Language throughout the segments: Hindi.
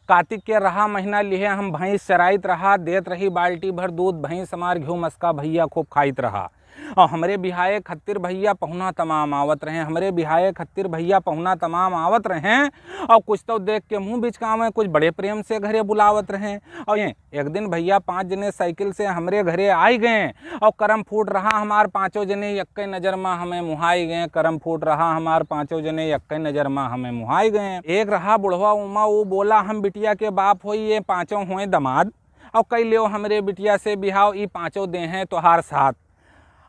कार्तिक के रहा महीना लिए हम भैंस चराइत रहा, देत रही बाल्टी भर दूध, भैंस हमार घी मस्का भैया खूब खाइत रहा। और हमरे बिहाए खत्तिर भैया पहुना तमाम आवत रहे, हमरे बिहाए खत्तिर भैया पहुना तमाम आवत रहे। और कुछ तो देख के मुँह बिचकावे, कुछ बड़े प्रेम से घरे बुलावत रहे। और ये एक दिन भैया 5 जने साइकिल से हमरे घरे आई गए और करम फूट रहा हमार 5 जने यक्के नज़र में हमें मुहाई गए। करम फूट रहा हमार 5 जने यक्के नज़र में हमें मुहाई गए। एक रहा बुढ़वा उमा, वो बोला हम बिटिया के बाप हो, ये 5 हुए दमाद, और कई लियो हमरे बिटिया से बिहाव, ये 5 दे हैं तोहार साथ।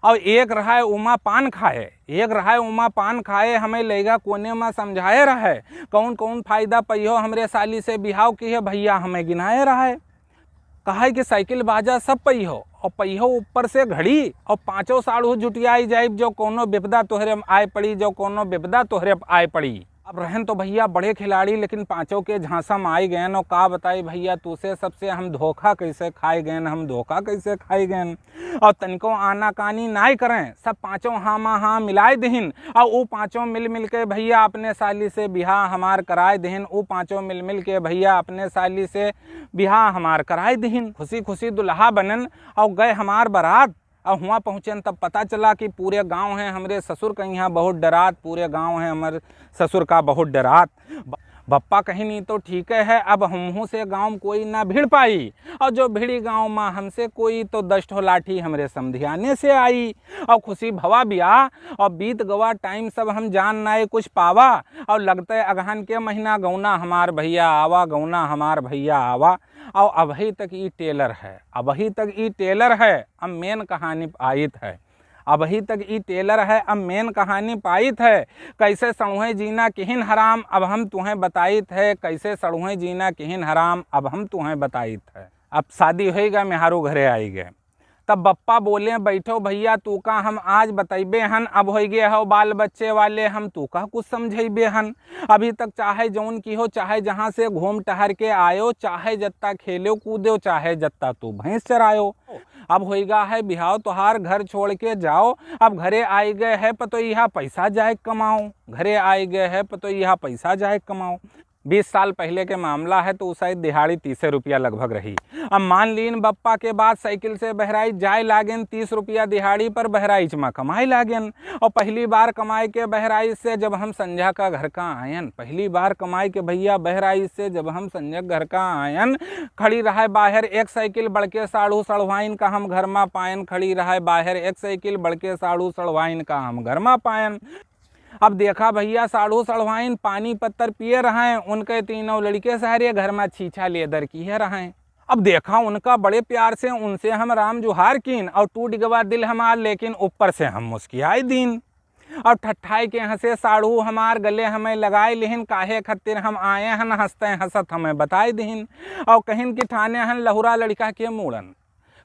और एक रहा है उमा पान खाए, एक रहा है उमा पान खाए, हमें लेगा कोने में समझाए रहा है, कौन कौन फायदा पहियो हमरे साली से बिहाव की है भैया हमें गिनाए रहा है। कहा है कि साइकिल बाजा सब पहियो, और पहियो ऊपर से घड़ी, और 5 साढ़ू जुटियाई जाइब, जो कोनो विपदा तोहरे आए पड़ी, जो कोनो विपदा तोहरे आए पड़ी। अब रहन तो भैया बड़े खिलाड़ी, लेकिन 5 के झांसा में आई गए। और का बताई भैया तुसे सबसे हम धोखा कैसे खाए गए, हम धोखा कैसे खाए गए। और तनिको आना कानी नाई करें, सब 5 हाँ माँ हाँ मिलाए दहिन, और वो 5 मिल के भैया अपने साली से बिहार हमार कराए दहिन। वो 5 मिल के भैया अपने साली से बिहार हमार कराए दहिन। खुशी खुशी दुल्हा बनन और गए हमार बारात। और हुआ पहुँचन तब पता चला कि पूरे गांव हैं हमरे ससुर का यहाँ बहुत डरात, पूरे गांव हैं हमारे ससुर का बहुत डरात। बप्पा कहीं नहीं तो ठीक है, अब हमहू से गांव में कोई ना भिड़ पाई, और जो भिड़ी गांव में हमसे कोई तो 10 ठो लाठी हमरे समधियाने से आई। और खुशी भवा बिया और बीत गवा टाइम सब हम जान नाए कुछ पावा। और लगते अगहन के महीना गौना हमार भैया आवा, गौना हमार भैया आवा। और अभी तक ये टेलर है, अभी तक ये टेलर है। अब मेन कहानी आयत है, अभी तक ये टेलर है, अब मेन कहानी पाइत है। कैसे सड़ुहे जीना किहिन हराम, अब हम तुम्हें बताइत है। कैसे सड़ुहे जीना किहिन हराम, अब हम तुम्हें बताइत है। अब शादी होएगा, मेहारू घरे आई गए। तब बप्पा बोले बैठो भैया तू का हम आज बतैबे हन, अब हो गए हो बाल बच्चे वाले हम, तू का कुछ समझेबे हन। अभी तक चाहे जौन की हो, चाहे जहाँ से घूम टहर के आयो, चाहे जत्ता खेलो कूदो, चाहे जत्ता तू भैंस चरायो। अब होएगा है बिहाव तोहार, घर छोड़ के जाओ। अब घरे आई गए है पतो यहाँ पैसा जाए कमाओ, घरे आई गए है पतो यहाँ पैसा जाए कमाओ। 20 साल पहले के मामला है, तो शायद दिहाड़ी 30 रुपया लगभग रही। अब मान लीन बप्पा के बाद साइकिल से बहराइच जाए लागेन, 30 रुपया दिहाड़ी पर बहराइच में कमाए लागेन। और पहली बार कमाई के बहराइच से जब हम संझा का घर का आयन, पहली बार कमाई के भैया बहराइच से जब हम संझा घर का आयन, खड़ी रहा बाहर एक साइकिल बड़के साढ़ू सड़वाइन का हम घर में पायन, खड़ी रहा बाहर एक साइकिल बड़के साढ़ू सड़वाइन का हम घर में पायन। अब देखा भैया साढ़ू सड़वाइन पानी पत्तर पिए रहे हैं, उनके 3 लड़के सारे घर में छीछा लेदर की है रहे हैं। अब देखा उनका बड़े प्यार से उनसे हम राम जुहार कीन, और टूट गवा दिल हमार, लेकिन ऊपर से हम मुस्कियाई दीन। और ठट्ठाई के हंसे साढ़ू हमार गले हमें लगाए लिहिन, काहे खत्तिर हम आए हन, हंसते हंसत हमें बताए दीन। और कहिन कि ठाने हन लहुरा लड़का के मूड़न,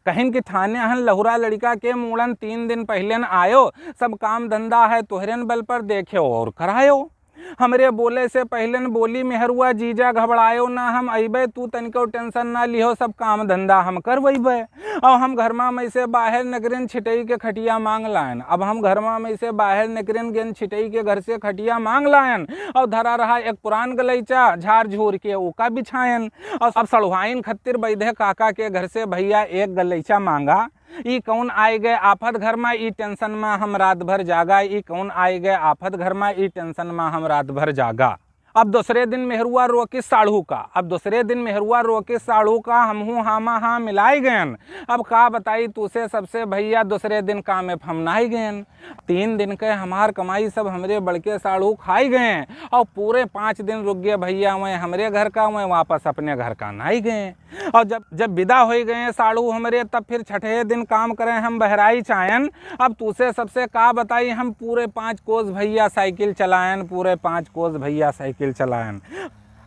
कहिन कि थाने हन लहुरा लड़का के मूड़न, 3 दिन पहले न आयो, सब काम धंधा है तोहरेन बल पर देख्यो और करायो। हमरे बोले से पहले न बोली मेहरुआ जीजा घबरायो ना, हम अइबे तू तनिको टेंशन ना लिहो, सब काम धंधा हम करवैबे। और हम घर में से बाहर नगरिन छिटई के खटिया मांग लायन, अब हम घर में से बाहर नगरिन गेन छिटई के घर से खटिया मांग लायन। और धरा रहा एक पुरान गलैचा झाड़ झूर के ऊका बिछायन। और अब सड़वाइन खत्तिर बैधे काका के घर से भैया एक गलैचा मांगा। ई कौन आए गए आफत घर में, ई टेंशन में हम रात भर जागा। ई कौन आए गए आफत घर में, ई टेंशन में हम रात भर जागा। अब दूसरे दिन मेहरुआ रोके साढ़ू का, अब दूसरे दिन मेहरुआ रोके साढ़ू का, हमहू हामा हाँ मिलाई गयन। अब का बताई तुसे सबसे भैया, दूसरे दिन काम में फमनाई गयन। 3 दिन के हमार कमाई सब हमरे बड़के साढ़ू खाई गए। और पूरे 5 दिन रुक गए भैया, वह हमरे घर का वह वापस अपने घर का नाई गए। और जब विदा हो गए साढ़ू हमरे, तब फिर छठे दिन काम करें हम बहराई चायन। अब तुसे सबसे का बताई, हम पूरे 5 कोस भैया साइकिल चलायन, पूरे 5 कोस भैया साइकिल चलायन।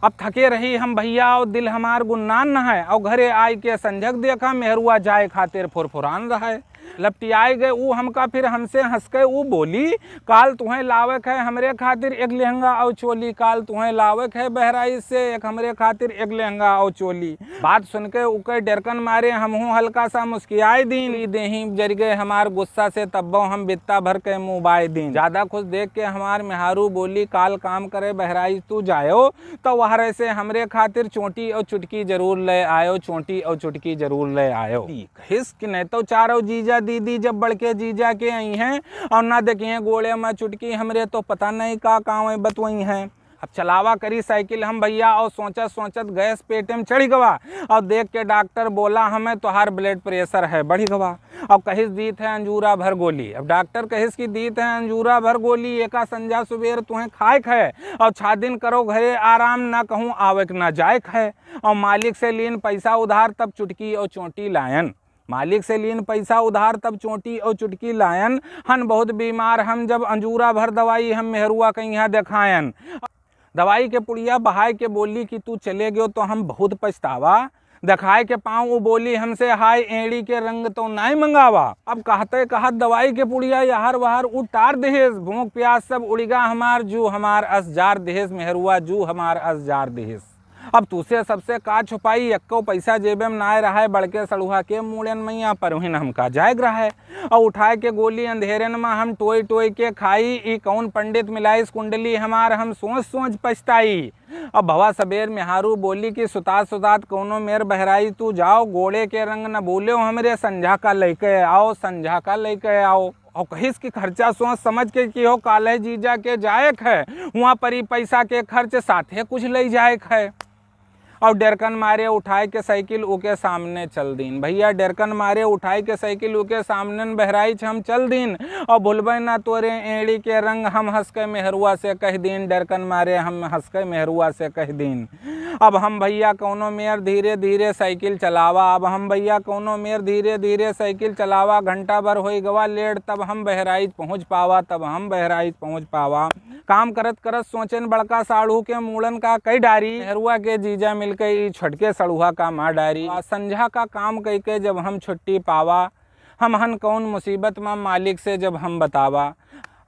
अब थके रही हम भैया और दिल हमार गुन्नान न है। और घरे आई के संझक देखा मेहरुआ जाए खातिर फुरफुरान रहा है। लपटियाए गए ऊ हमका फिर हमसे हंस के ऊ बोली, काल तुम्हें लावक है हमरे खातिर एक लहंगा और चोली, काल तुम्हें लावक है बहराइच से एक हमरे खातिर एक लहंगा और चोली। बात सुन के उके डरकन मारे हमहू हल्का सा मुस्कियाए दीन, देही जर गए हमार गुस्सा से तब्बो हम बित्ता भर के मुँह बाए दीन। ज्यादा खुश देख के हमार मेहारू बोली, काल काम करे बहराइच तू जायो तो वहरे से हमरे खातिर चोटी और चुटकी जरूर ले आयो, चोटी और चुटकी जरूर ले आयो। हिस कि नहीं तो चारों जीजा दीदी जब बड़के जीजा के आई हैं और ना देखिए गोले में चुटकी, हमरे तो पता नहीं का काम बतवई हैं। अब चलावा करी साइकिल हम भैया और सोचत सोचत गैस पेटे में चढ़ी गवा और देख के डॉक्टर बोला हमें तोहार ब्लड प्रेशर है बढ़ी गवा। अब कहिस दीत है अंजूरा भर गोली। अब डॉक्टर कहिस की दीत है अंजूरा भर गोली, एका संजा सुबेर तुम्हें खाए है और 6 दिन करो घरे आराम, ना कहूँ आवक ना जाए है। और मालिक से लीन पैसा उधार तब चुटकी और चोटी लायन, मालिक से लीन पैसा उधार तब चोटी और चुटकी लायन। हन बहुत बीमार हम जब अंजूरा भर दवाई हम मेहरुआ कहीं यहाँ दिखायन। दवाई के पुड़िया बहाय के बोली कि तू चले गयो तो हम बहुत पछतावा, दिखाए के पाँव वो बोली हमसे हाय एड़ी के रंग तो नहीं मंगावा। अब कहते कहत दवाई के पुड़िया यार वहार उतार देहेस, भूख प्यास सब उड़िगा हमार जू हमार अस जार देहेस, मेहरुआ जू हमार अस जार देहेस। अब तुसे सबसे का छुपाई, एक्को पैसा जेबे में नाय रहा है, बड़के सड़ुहा के मूड़न मैया पर हमका जायग रहा है। और उठाए के गोली अंधेरन में हम टोई टोई के खाई, ई कौन पंडित मिलाइस कुंडली हमार हम सोच सोच पछताई। अब भवा सबेर मेहारू बोली कि सुतात सुतात कौनो मेर बहराई तू जाओ, गोड़े के रंग न बोले हमरे संझा का लेके आओ, संझा का लेके आओ। और कहिस कि खर्चा सोच समझ के कि हो काले जीजा के जायक है, वहाँ पर ही पैसा के खर्च साथे कुछ ले जायक है। और डरकन मारे उठाए के साइकिल उके सामने चल दीन भैया, डरकन मारे उठाए के साइकिल उके सामने बहराइच हम चल दीन। और भूलबे ना तोरे एड़ी के रंग हम हंस के मेहरुआ से कह दीन, डरकन मारे हम हंस के मेहरुआ से कह दीन। अब हम भैया कौनो मेर धीरे धीरे साइकिल चलावा, अब हम भैया कौनो मेर धीरे धीरे साइकिल चलावा। घंटा भर हो गवा लेट तब हम बहराइच पहुँच पावा, तब हम बहराइच पहुँच पावा। काम करत करत सोचन बड़का साड़ू के मूड़न का कई डारी, मेहरुआ के जीजा मिलके छटके सड़ुहा का माँ डारी। संझा का काम कई के जब हम छुट्टी पावा, हम हन कौन मुसीबत में मालिक से जब हम बतावा।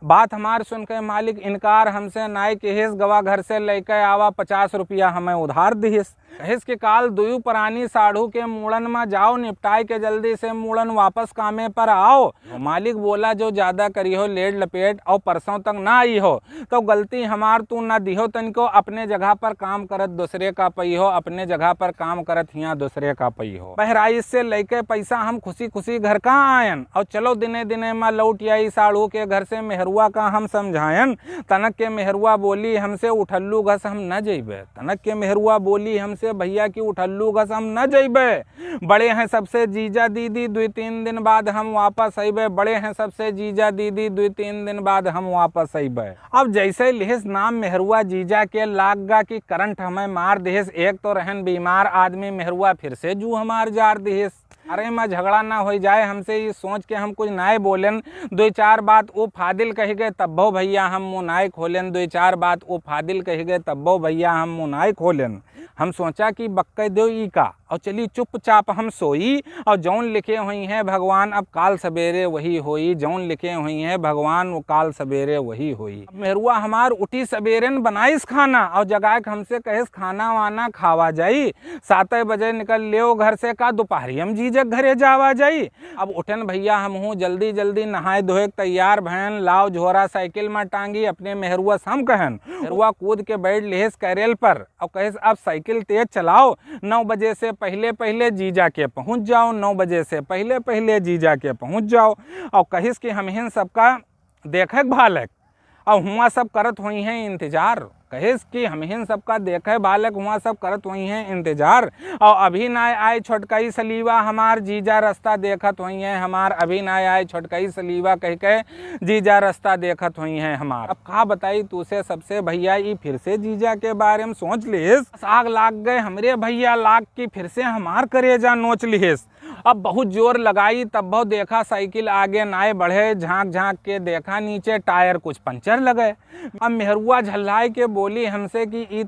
बात हमार सुन के मालिक इनकार हमसे नाय केहिस, गवा घर से लेके आवा 50 रुपया हमें उधार दिहिस। कहिस के काल दुयु प्राणी साढ़ू के मूड़न में जाओ, निपटाए के जल्दी से मूड़न वापस कामे पर आओ। मालिक बोला जो ज्यादा करी हो लेट लपेट और परसों तक ना आई हो तो गलती हमार तू ना दिहो तनिको, अपने जगह पर काम करत दूसरे का पई हो, अपने जगह पर काम करत हिया दूसरे का पई हो। बहराइच से लेके पैसा हम खुशी खुशी घर का आयन और चलो दिने दिने में लौट आई साढ़ू के घर से मेहरुआ का हम समझायन। तनक के मेहरुआ बोली हमसे उठल्लू घस हम न जइबे, तनक के मेहरुआ बोली हमसे भैया की उठल्लू घस हम न जइबे, बड़े हैं सबसे जीजा दीदी 2-3 दिन बाद हम वापस अइबे, बड़े हैं सबसे जीजा दीदी 2-3 दिन बाद हम वापस अइबे। अब जैसे लिहिस नाम मेहरुआ जीजा के लागगा की करंट हमें मार दिहिस। एक तो रहन बीमार आदमी मेहरुआ फिर से जू हमार जार दिहिस। अरे मैं झगड़ा ना हो जाए हमसे ये सोच के हम कुछ नाय बोलेन। 2-4 बात वो फादिल कही गए तब्बो भैया हम मुनाई खोलेन, 2-4 बात वो फादिल कही गए तब्बो भैया हम मुनाई खोलेन। हम सोचा कि बक्के दो ई का और चली चुपचाप हम सोई। और जौन लिखे हुई हैं भगवान अब काल सवेरे वही होई, जौन लिखे हुई हैं भगवान वो काल सवेरे वही होई। मेहरुआ हमार उठी सवेरन बनाइस खाना और जगाए हमसे कहिस खाना वाना खावा जाई। 7 बजे निकल लियो घर से का दोपहरी हम जीजक घरे जावा जाई। अब उठन भैया हम हूँ जल्दी जल्दी नहाए धोए तैयार भयन, लाव झोरा साइकिल में टांगी अपने मेहरुआ हम कहन। मेहरुआ कूद के बैठ लेस कैरेल पर और कहिस अब साइकिल तेज चलाओ, 9 बजे से पहले पहले जीजा के पहुंच जाओ, 9 बजे से पहले पहले जीजा के पहुंच जाओ। और कहिस कि हम हिन सबका देखक भालक और हुआ सब करत हुई हैं इंतजार, कहिस कि हम हिन सबका देखे बालक हुआ सब करत हुई हैं इंतजार। और अभी ना आए छोटकई सलीवा हमार जीजा रास्ता देखत हुई हैं हमार, अभी ना आए छोटकई सलीवा कह के जीजा रास्ता देखत हुई हैं हमार। अब कहा बताई तू से सबसे भैया ये फिर से जीजा के बारे में सोच लिहिस। आग लाग गए हमरे भैया लाग की फिर से हमार करेजा नोच लिहिस। अब बहुत जोर लगाई तब बहुत देखा साइकिल आगे नाए बढ़े, झांक झांक के देखा नीचे टायर कुछ पंचर लगे। अब मेहरुआ झल्लाए के बोली हमसे कि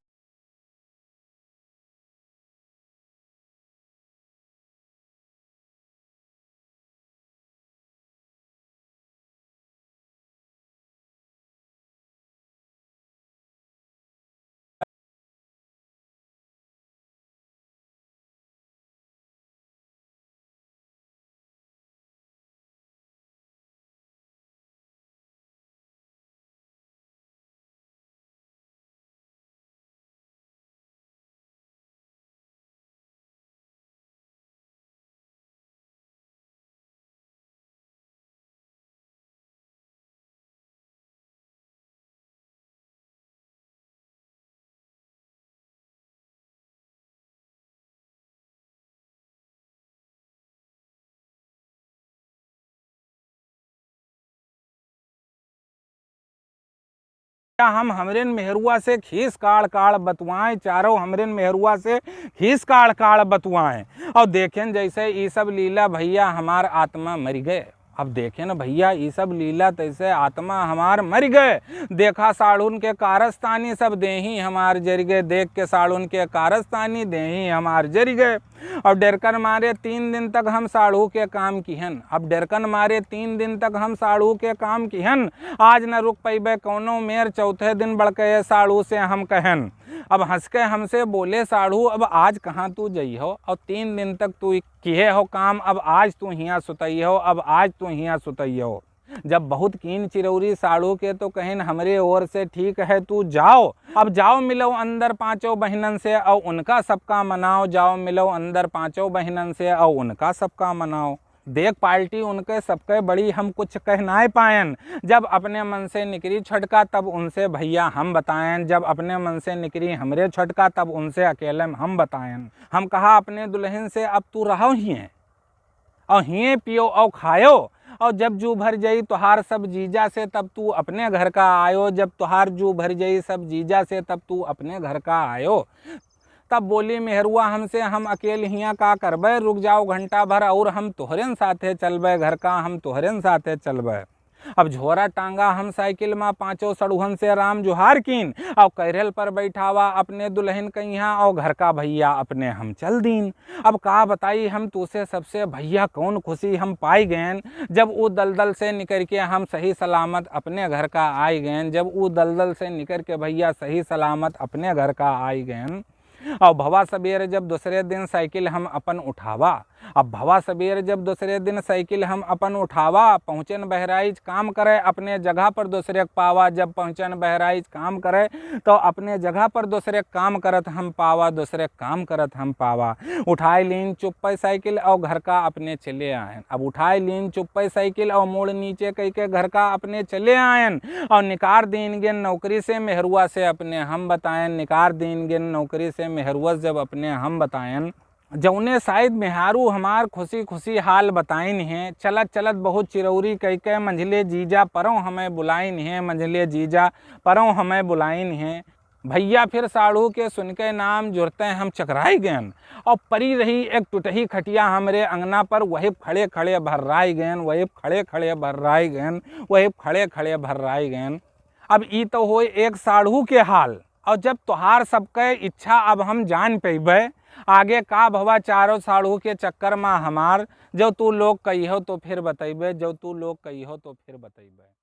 हम हमरेन मेहरुआ से खीस काड़ काड़ बतुआएं, चारों हमरेन मेहरुआ से खीस काड़ काड़ बतुआएं। और देखें जैसे ये सब लीला भैया हमार आत्मा मर गए। अब देखें ना भैया ये सब लीला तैसे आत्मा हमार मर गए। देखा साड़ून के कारस्तानी सब देही हमार जर गए, देख के साड़ून के कारस्तानी देही हमार जर गए। और डरकन मारे 3 दिन तक हम साड़ू के काम किहन। अब डरकन मारे 3 दिन तक हम साड़ू के काम किहन। आज न रुक पैबे कौनो मेर, चौथे दिन बड़के साड़ू से हम कहन। अब हंस के हमसे बोले साड़ू, अब आज कहाँ तू जई हो, और 3 दिन तक तू किए हो काम, अब आज तू हियाँ सुतई हो, अब आज तू हियाँ सुतई हो। जब बहुत कीन चिरौरी साड़ू के तो कहें हमरे ओर से ठीक है तू जाओ। अब जाओ मिलो अंदर 5 बहनन से और उनका सबका मनाओ। जाओ मिलो अंदर 5 बहनन से और उनका सबका मनाओ। देख पार्टी उनके सबके बड़ी हम कुछ कह ना पायन। जब अपने मन से निकरी छटका तब उनसे भैया हम बताएं। जब अपने मन से निकरी हमरे छटका तब उनसे अकेले हम बताएं। हम कहा अपने दुल्हन से अब तू रहो ही और हिए पियो और खायो। और जब जू भर जाई तुहार सब जीजा से तब तू अपने घर का आयो। जब तुहार जू भर जाई सब जीजा से तब तू अपने घर का आयो। तब बोली मेहरुआ हमसे, हम अकेले हियाँ का करबे, रुक जाओ घंटा भर और हम तोहरेन साथे चलबे घर का, हम तोहरेन साथे चलबे। अब झोरा टांगा हम साइकिल में 5 सड़ुहन से राम जुहार कीन और कैरेल पर बैठावा अपने दुल्हन कहिया और घर का भैया अपने हम चल दीन। अब का बताई हम तुसे सबसे भैया कौन खुशी हम पाई गएन। जब वो दलदल से निकल के हम सही सलामत अपने घर का आई गएन। जब वो दलदल से निकल के भैया सही सलामत अपने घर का आई गएन। और भवा सबेर जब दूसरे दिन साइकिल हम अपन उठावा। अब भवा सबेर जब दूसरे दिन साइकिल हम अपन उठावा, पहुँचन बहराइच काम करे अपने जगह पर दूसरे पावा। जब पहुँचन बहराइच काम करे तो अपने जगह पर दूसरे काम करत हम पावा, दूसरे काम करत हम पावा। उठाए लीन चुप्पे साइकिल और घर का अपने चले आयन। अब उठाए लीन चुप्पे साइकिल और मोड़ नीचे कई के घर का अपने चले आयन। और निकार दीन गे नौकरी से मेहरुआ से अपने हम बताएं। निकार दीन गे नौकरी से मेहरुआ जब अपने हम बताएं। जौने शायद मेहारू हमार खुशी खुशी हाल बताइन है। चलत चलत बहुत चिरौरी कई के मंझले जीजा परों हमें बुलाइन है। मंझले जीजा परों हमें बुलाइन है। भैया फिर साड़ू के सुन के नाम जुड़ते हम चकराई गएन। और परी रही एक टूटही खटिया हमरे अंगना पर, वही खड़े खड़े भर्राई गएन। वही खड़े खड़े भर्राई गएन। वही खड़े खड़े भर्राई गएन। अब ई तो हो एक साड़ू के हाल। और जब तुहार सबके इच्छा अब हम जान पेबे आगे का भवा चारों साड़ू के चक्कर में हमार। जो तू लोग कही हो तो फिर बतैबे। जो तू लोग कही हो तो फिर बतैबे।